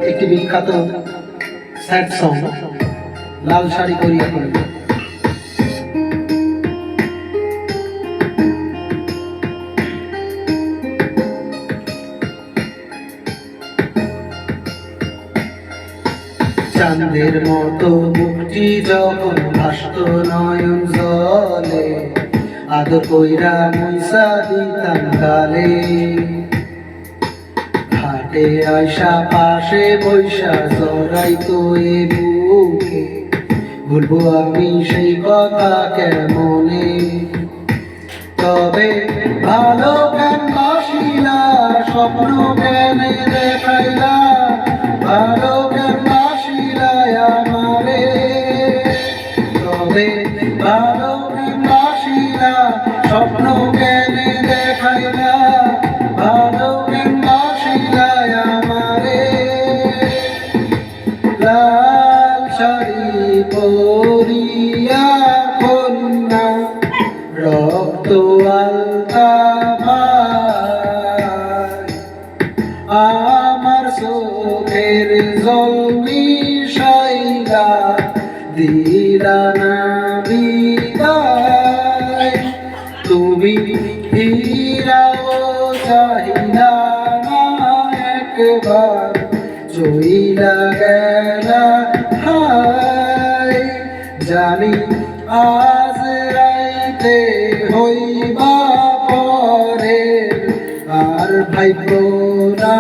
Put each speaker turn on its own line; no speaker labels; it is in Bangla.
একটি বিখ্যাত স্যাড সং লাল শাড়ি করিয়া করে। চাঁদের মতো মুক্তি যখন ভাসত নয়ন জলে, আদর কইরা মইসা দিতাম গালে। ঘাটে আয়সা পাশে বৈশা জড়াইতো এ বুকে, ভুলবো আমি সেই কথা কেমনে? তবে ভালো কেন বাসিলা, স্বপ্ন কেন দেখাইলা, ভালো কেন বাসিলা আমারে? তবে ভালো কেন বাসিলা, স্বপ্ন কেন দেখাইলা, ভালো কেন বাসিলা আমারে? লাল শাড়ি পরিয়া কন্যা রক্ত আলতা আমার চোখের জল মিশাইলা দিলা না বিদায়। তুমি ফিরাও চাহিলা না একবার, চইলা গেলা হায়। জানি আজ রাইতে হইবা পরে, আর ভাইব না